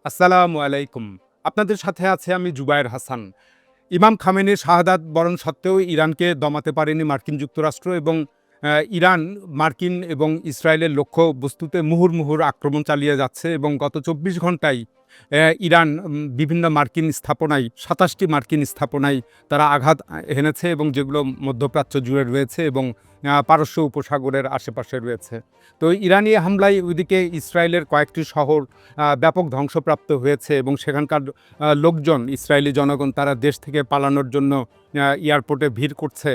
আসসালামু আলাইকুম। আপনাদের সাথে আছে আমি জুবায়ের হাসান। ইমাম খামেনির শাহাদাত বরণ সত্ত্বেও ইরানকে দমাতে পারেনি মার্কিন যুক্তরাষ্ট্র এবং ইরান মার্কিন এবং ইসরায়েলের লক্ষ্যবস্তুতে মুহুর্মুহুর আক্রমণ চালিয়ে যাচ্ছে এবং গত ২৪ ঘণ্টায় ইরান বিভিন্ন মার্কিন স্থাপনায় ২৭টি মার্কিন স্থাপনায় তারা আঘাত হেনেছে এবং যেগুলো মধ্যপ্রাচ্য জুড়ে রয়েছে এবং পারস্য উপসাগরের আশেপাশে রয়েছে। তো ইরানি হামলায় ওইদিকে ইসরায়েলের কয়েকটি শহর ব্যাপক ধ্বংসপ্রাপ্ত হয়েছে এবং সেখানকার লোকজন, ইসরায়েলি জনগণ তারা দেশ থেকে পালানোর জন্য এয়ারপোর্টে ভিড় করছে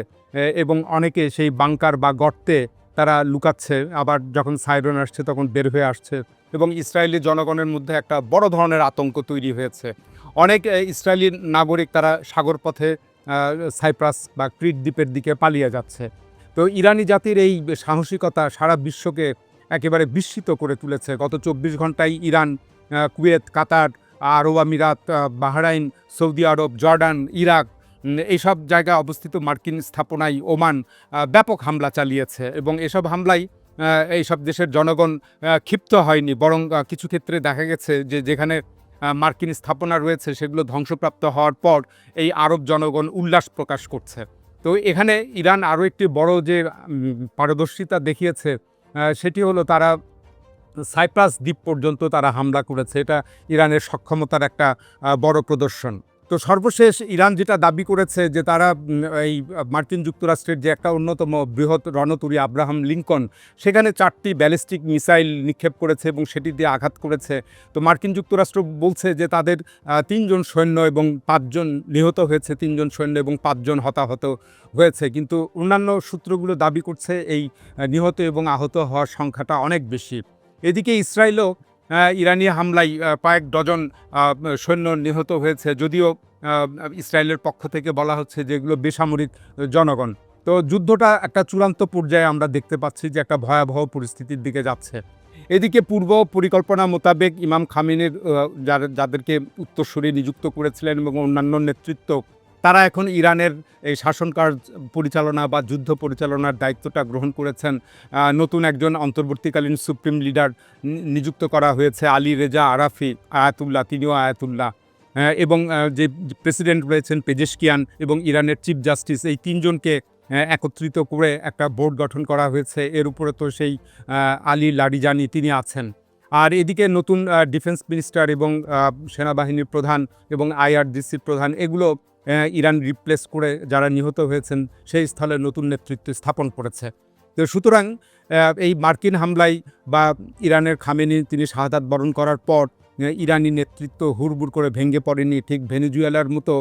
এবং অনেকে সেই বাংকার বা গর্তে তারা লুকাচ্ছে। আবার যখন সাইরেন আসছে তখন বের হয়ে আসছে এবং ইসরায়েলি জনগণের মধ্যে একটা বড় ধরনের আতঙ্ক তৈরি হয়েছে। অনেক ইসরায়েলি নাগরিক তারা সাগরপথে সাইপ্রাস বা ক্রিট দ্বীপের দিকে পালিয়ে যাচ্ছে। তো ইরানি জাতির এই সাহসিকতা সারা বিশ্বকে একেবারে বিস্মিত করে তুলেছে। গত ২৪ ঘণ্টায় ইরান, কুয়েত, কাতার, আরব আমিরাত, বাহরাইন, সৌদি আরব, জর্ডান, ইরাক এইসব জায়গায় অবস্থিত মার্কিন স্থাপনায় ওমান ব্যাপক হামলা চালিয়েছে এবং এসব হামলায় এইসব দেশের জনগণ ক্ষিপ্ত হয়নি, বরং কিছু ক্ষেত্রে দেখা গেছে যে যেখানে মার্কিন স্থাপনা রয়েছে সেগুলো ধ্বংসপ্রাপ্ত হওয়ার পর এই আরব জনগণ উল্লাস প্রকাশ করছে। তো এখানে ইরান আরও একটি বড় যে পারদর্শিতা দেখিয়েছে সেটি হলো তারা সাইপ্রাস দ্বীপ পর্যন্ত তারা হামলা করেছে। এটা ইরানের সক্ষমতার একটা বড় প্রদর্শন। তো সর্বশেষ ইরান যেটা দাবি করেছে যে তারা এই মার্কিন যুক্তরাষ্ট্রের যে একটা অন্যতম বৃহৎ রণতরী আব্রাহাম লিঙ্কন, সেখানে ৪টি ব্যালিস্টিক মিসাইল নিক্ষেপ করেছে এবং সেটি দিয়ে আঘাত করেছে। তো মার্কিন যুক্তরাষ্ট্র বলছে যে তাদের ৩ জন সৈন্য এবং ৫ জন নিহত হয়েছে, ৩ জন সৈন্য এবং ৫ জন হতাহত হয়েছে। কিন্তু অন্যান্য সূত্রগুলো দাবি করছে এই নিহত এবং আহত হওয়ার সংখ্যাটা অনেক বেশি। এদিকে ইসরায়েলও ইরানি হামলায় কয়েক ডজন সৈন্য নিহত হয়েছে, যদিও ইসরায়েলের পক্ষ থেকে বলা হচ্ছে যে এগুলো বেসামরিক জনগণ। তো যুদ্ধটা একটা চূড়ান্ত পর্যায়ে আমরা দেখতে পাচ্ছি যে একটা ভয়াবহ পরিস্থিতির দিকে যাচ্ছে। এদিকে পূর্ব পরিকল্পনা মোতাবেক ইমাম খামেনির যাদেরকে উত্তরসূরি নিযুক্ত করেছিলেন এবং অন্যান্য নেতৃত্ব, তারা এখন ইরানের এই শাসনকার্য পরিচালনা বা যুদ্ধ পরিচালনার দায়িত্বটা গ্রহণ করেছেন। নতুন একজন অন্তর্বর্তীকালীন সুপ্রিম লিডার নিযুক্ত করা হয়েছে, আলী রেজা আরাফি আয়াতুল্লাহ, তিনিও আয়াতুল্লাহ, এবং যে প্রেসিডেন্ট রয়েছেন পেজেশকিয়ান এবং ইরানের চিফ জাস্টিস, এই ৩ জনকে একত্রিত করে একটা বোর্ড গঠন করা হয়েছে। এর উপরে তো সেই আলী লারিজানি তিনি আছেন। আর এদিকে নতুন ডিফেন্স মিনিস্টার এবং সেনাবাহিনীর প্রধান এবং আইআরজিসির প্রধান, এগুলো ইরান রিপ্লেস করে যারা নিহত হয়েছেন সেই স্থলে নতুন নেতৃত্ব স্থাপন করেছে। তো সুতরাং এই মার্কিন হামলায় বা ইরানের খামেনি তিনি শাহাদাত বরণ করার পর ইরানি নেতৃত্ব হুড়বুড় করে ভেঙে পড়েনি। ঠিক ভেনেজুয়েলার মতো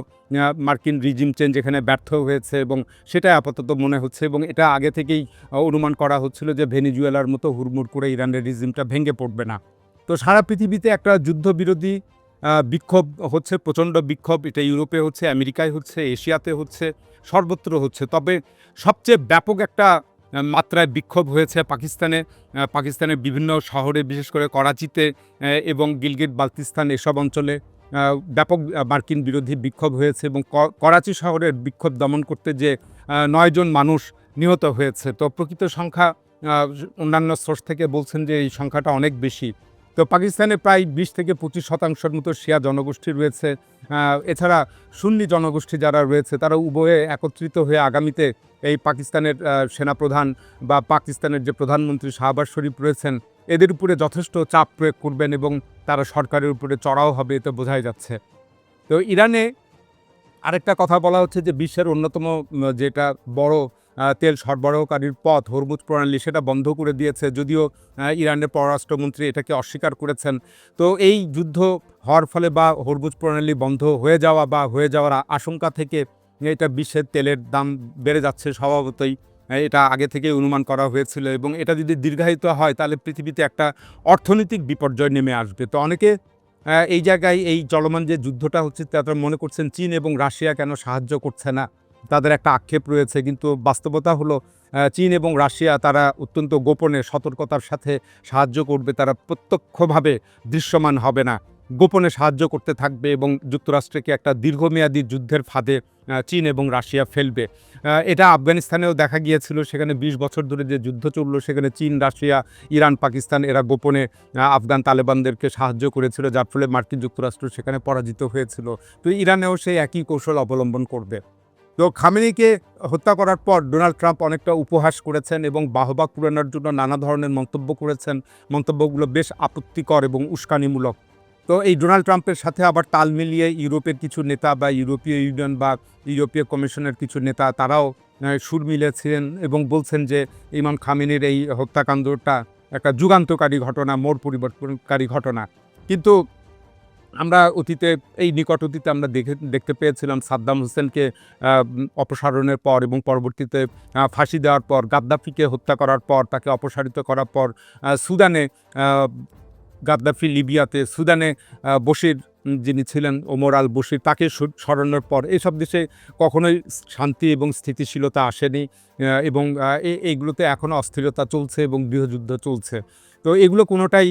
মার্কিন রিজিম চেঞ্জ এখানে ব্যর্থ হয়েছে এবং সেটাই আপাতত মনে হচ্ছে এবং এটা আগে থেকেই অনুমান করা হচ্ছিল যে ভেনেজুয়েলার মতো হুড়মুড় করে ইরানের রিজিমটা ভেঙে পড়বে না। তো সারা পৃথিবীতে একটা যুদ্ধবিরোধী বিক্ষোভ হচ্ছে, প্রচণ্ড বিক্ষোভ। এটা ইউরোপে হচ্ছে, আমেরিকায় হচ্ছে, এশিয়াতে হচ্ছে, সর্বত্র হচ্ছে। তবে সবচেয়ে ব্যাপক একটা মাত্রায় বিক্ষোভ হয়েছে পাকিস্তানের বিভিন্ন শহরে, বিশেষ করে করাচিতে এবং গিলগিট বালতিস্তান এসব অঞ্চলে ব্যাপক মার্কিন বিরোধী বিক্ষোভ হয়েছে এবং করাচি শহরের বিক্ষোভ দমন করতে যে ৯ জন মানুষ নিহত হয়েছে। তো প্রকৃত সংখ্যা অন্যান্য সোর্স থেকে বলছেন যে এই সংখ্যাটা অনেক বেশি। তো পাকিস্তানে প্রায় ২০-২৫% মতো শিয়া জনগোষ্ঠী রয়েছে। এছাড়া সুন্নি জনগোষ্ঠী যারা রয়েছে তারা উভয়ে একত্রিত হয়ে আগামীতে এই পাকিস্তানের সেনাপ্রধান বা পাকিস্তানের যে প্রধানমন্ত্রী শাহবাজ শরীফ রয়েছেন, এদের উপরে যথেষ্ট চাপ প্রয়োগ করবেন এবং তারা সরকারের উপরে চড়াও হবে, এতে বোঝাই যাচ্ছে। তো ইরানে আরেকটা কথা বলা হচ্ছে যে বিশ্বের অন্যতম যেটা বড় তেল সরবরাহকারীর পথ হরমুজ প্রণালী, সেটা বন্ধ করে দিয়েছে, যদিও ইরানের পররাষ্ট্রমন্ত্রী এটাকে অস্বীকার করেছেন। তো এই যুদ্ধ হওয়ার ফলে বা হরমুজ প্রণালী বন্ধ হয়ে যাওয়া বা হয়ে যাওয়ার আশঙ্কা থেকে এটা বিশ্বের তেলের দাম বেড়ে যাচ্ছে স্বভাবতই। এটা আগে থেকেই অনুমান করা হয়েছিল এবং এটা যদি দীর্ঘায়িত হয় তাহলে পৃথিবীতে একটা অর্থনৈতিক বিপর্যয় নেমে আসবে। তো অনেকে এই জায়গায় এই চলমান যে যুদ্ধটা হচ্ছে তারা মনে করছেন চীন এবং রাশিয়া কেন সাহায্য করছে না, তাদের একটা আক্ষেপ রয়েছে। কিন্তু বাস্তবতা হলো চীন এবং রাশিয়া তারা অত্যন্ত গোপনে সতর্কতার সাথে সাহায্য করবে, তারা প্রত্যক্ষভাবে দৃশ্যমান হবে না। গোপনে সাহায্য করতে থাকবে এবং যুক্তরাষ্ট্রকে একটা দীর্ঘমেয়াদী যুদ্ধের ফাঁদে চীন এবং রাশিয়া ফেলবে। এটা আফগানিস্তানেও দেখা গিয়েছিল, সেখানে ২০ বছর ধরে যে যুদ্ধ চলল সেখানে চীন, রাশিয়া, ইরান, পাকিস্তান এরা গোপনে আফগান তালেবানদেরকে সাহায্য করেছিল, যার ফলে মার্কিন যুক্তরাষ্ট্র সেখানে পরাজিত হয়েছিল। তো ইরানেও সেই একই কৌশল অবলম্বন করবে। তো খামেনিকে হত্যা করার পর ডোনাল্ড ট্রাম্প অনেকটা উপহাস করেছেন এবং বাহবা কুড়ানোর জন্য নানা ধরনের মন্তব্য করেছেন। মন্তব্যগুলো বেশ আপত্তিকর এবং উস্কানিমূলক। তো এই ডোনাল্ড ট্রাম্পের সাথে আবার তাল মিলিয়ে ইউরোপের কিছু নেতা বা ইউরোপীয় ইউনিয়ন বা ইউরোপীয় কমিশনের কিছু নেতা তারাও সুর মিলেছিলেন এবং বলছেন যে ইমাম খামেনির এই হত্যাকাণ্ডটা একটা যুগান্তকারী ঘটনা, মোড় পরিবর্তনকারী ঘটনা। কিন্তু আমরা এই নিকট অতীতে আমরা দেখতে পেয়েছিলাম সাদ্দাম হোসেনকে অপসারণের পর এবং পরবর্তীতে ফাঁসি দেওয়ার পর, গাদ্দাফিকে হত্যা করার পর, তাকে অপসারিত করার পর সুদানে গাদ্দাফি লিবিয়াতে, সুদানে বশির যিনি ছিলেন ওমর আল বশির, তাকে সরানোর পর এসব দেশে কখনোই শান্তি এবং স্থিতিশীলতা আসেনি এবং এইগুলোতে এখনও অস্থিরতা চলছে এবং গৃহযুদ্ধ চলছে। তো এগুলো কোনোটাই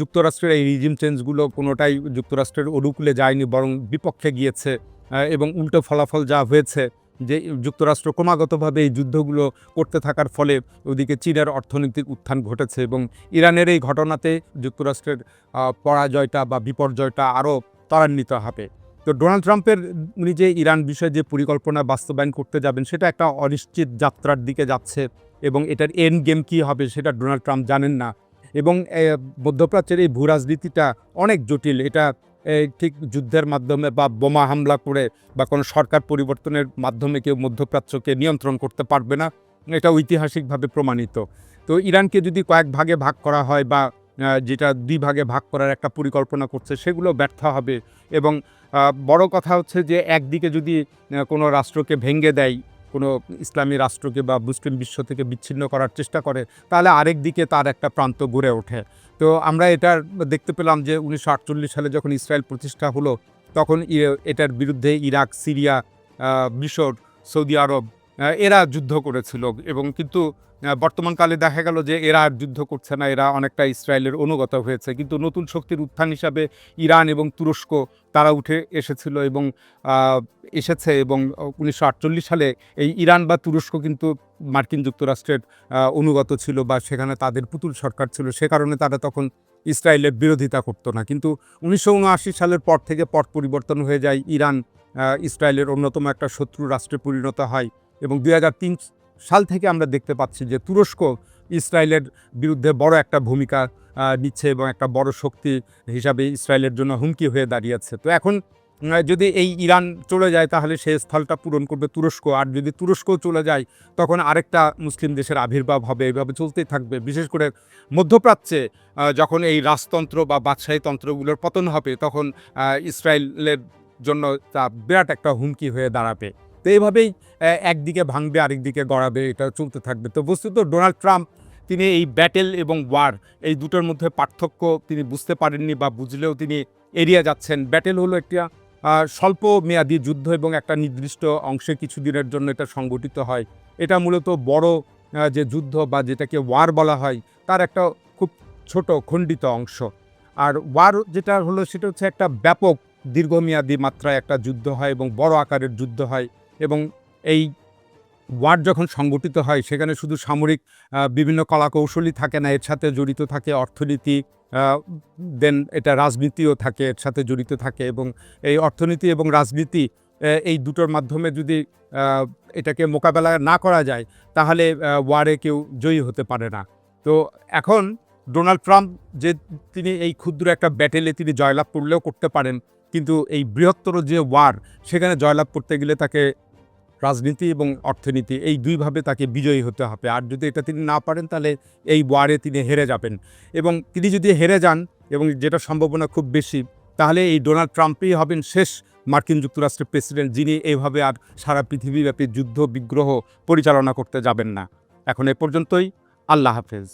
যুক্তরাষ্ট্রের এই রিজিম চেঞ্জগুলো কোনোটাই যুক্তরাষ্ট্রের অনুকূলে যায়নি, বরং বিপক্ষে গিয়েছে এবং উল্টো ফলাফল যা হয়েছে যে যুক্তরাষ্ট্র ক্রমাগতভাবে এই যুদ্ধগুলো করতে থাকার ফলে ওদিকে চীনের অর্থনৈতিক উত্থান ঘটেছে এবং ইরানের এই ঘটনাতে যুক্তরাষ্ট্রের পরাজয়টা বা বিপর্যয়টা আরও ত্বরান্বিত হবে। তো ডোনাল্ড ট্রাম্পের উনি যে ইরান বিষয়ে যে পরিকল্পনা বাস্তবায়ন করতে যাবেন সেটা একটা অনিশ্চিত যাত্রার দিকে যাচ্ছে এবং এটার এন্ড গেম কী হবে সেটা ডোনাল্ড ট্রাম্প জানেন না। এবং মধ্যপ্রাচ্যের এই ভূরাজনীতিটা অনেক জটিল। এটা ঠিক যুদ্ধের মাধ্যমে বা বোমা হামলা করে বা কোনো সরকার পরিবর্তনের মাধ্যমে কেউ মধ্যপ্রাচ্যকে নিয়ন্ত্রণ করতে পারবে না, এটা ঐতিহাসিকভাবে প্রমাণিত। তো ইরানকে যদি কয়েক ভাগে ভাগ করা হয় বা যেটা ২ ভাগে ভাগ করার একটা পরিকল্পনা করছে সেগুলো ব্যর্থ হবে এবং বড় কথা হচ্ছে যে একদিকে যদি কোনো রাষ্ট্রকে ভেঙে দেয়, কোনো ইসলামী রাষ্ট্রকে বা মুসলিম বিশ্ব থেকে বিচ্ছিন্ন করার চেষ্টা করে, তাহলে আরেক দিকে তার একটা প্রান্ত গড়ে ওঠে। তো আমরা এটার দেখতে পেলাম যে 1948 সালে যখন ইসরায়েল প্রতিষ্ঠা হলো তখন এটার বিরুদ্ধে ইরাক, সিরিয়া, মিশর, সৌদি আরব এরা যুদ্ধ করেছিল এবং কিন্তু বর্তমানকালে দেখা গেল যে এরা আর যুদ্ধ করছে না, এরা অনেকটা ইসরায়েলের অনুগত হয়েছে। কিন্তু নতুন শক্তির উত্থান হিসাবে ইরান এবং তুরস্ক তারা উঠে এসেছিল এবং এসেছে এবং 1948 সালে এই ইরান বা তুরস্ক কিন্তু মার্কিন যুক্তরাষ্ট্রের অনুগত ছিল বা সেখানে তাদের পুতুল সরকার ছিল, সে কারণে তারা তখন ইসরায়েলের বিরোধিতা করতো না। কিন্তু 1979 সালের পর থেকে পট পরিবর্তন হয়ে যায়, ইরান ইসরায়েলের অন্যতম একটা শত্রু রাষ্ট্রে পরিণত হয় এবং 2003 সাল থেকে আমরা দেখতে পাচ্ছি যে তুরস্ক ইসরায়েলের বিরুদ্ধে বড় একটা ভূমিকা নিচ্ছে এবং একটা বড় শক্তি হিসাবে ইসরায়েলের জন্য হুমকি হয়ে দাঁড়িয়েছে। তো এখন যদি এই ইরান চলে যায় তাহলে সেই স্থলটা পূরণ করবে তুরস্ক, আর যদি তুরস্কও চলে যায় তখন আরেকটা মুসলিম দেশের আবির্ভাব হবে, এভাবে চলতেই থাকবে। বিশেষ করে মধ্যপ্রাচ্যে যখন এই রাজতন্ত্র বা বাদশাহীতন্ত্রগুলোর পতন হবে তখন ইসরায়েলের জন্য তা বিরাট একটা হুমকি হয়ে দাঁড়াবে। তো এইভাবেই একদিকে ভাঙবে আরেকদিকে গড়াবে, এটা চলতে থাকবে। তো বস্তুত ডোনাল্ড ট্রাম্প তিনি এই ব্যাটেল এবং ওয়ার এই দুটোর মধ্যে পার্থক্য তিনি বুঝতে পারেননি বা বুঝলেও তিনি এড়িয়ে যাচ্ছেন। ব্যাটেল হলো একটা স্বল্প মেয়াদী যুদ্ধ এবং একটা নির্দিষ্ট অংশে কিছুদিনের জন্য এটা সংগঠিত হয়। এটা মূলত বড় যে যুদ্ধ বা যেটাকে ওয়ার বলা হয় তার একটা খুব ছোট খণ্ডিত অংশ। আর ওয়ার যেটা হলো সেটা হচ্ছে একটা ব্যাপক দীর্ঘমেয়াদী মাত্রায় একটা যুদ্ধ হয় এবং বড় আকারের যুদ্ধ হয় এবং এই ওয়ার যখন সংগঠিত হয় সেখানে শুধু সামরিক বিভিন্ন কলাকৌশলই থাকে না, এর সাথে জড়িত থাকে অর্থনীতি, দেন এটা রাজনীতিও থাকে, এর সাথে জড়িত থাকে এবং এই অর্থনীতি এবং রাজনীতি এই দুটোর মাধ্যমে যদি এটাকে মোকাবেলা না করা যায় তাহলে ওয়ারে কেউ জয়ী হতে পারে না। তো এখন ডোনাল্ড ট্রাম্প যে তিনি এই ক্ষুদ্র একটা ব্যাটেলে তিনি জয়লাভ করলেও করতে পারেন, কিন্তু এই বৃহত্তর যে ওয়ার সেখানে জয়লাভ করতে গেলে তাকে রাজনীতি এবং অর্থনীতি এই দুইভাবে তাকে বিজয়ী হতে হবে। আর যদি এটা তিনি না পারেন তাহলে এই ওয়ারে তিনি হেরে যাবেন এবং তিনি যদি হেরে যান এবং যেটা সম্ভাবনা খুব বেশি, তাহলে এই ডোনাল্ড ট্রাম্পই হবেন শেষ মার্কিন যুক্তরাষ্ট্রের প্রেসিডেন্ট যিনি এইভাবে আর সারা পৃথিবীব্যাপী যুদ্ধ বিগ্রহ পরিচালনা করতে যাবেন না। এখন এ পর্যন্তই। আল্লাহ হাফেজ।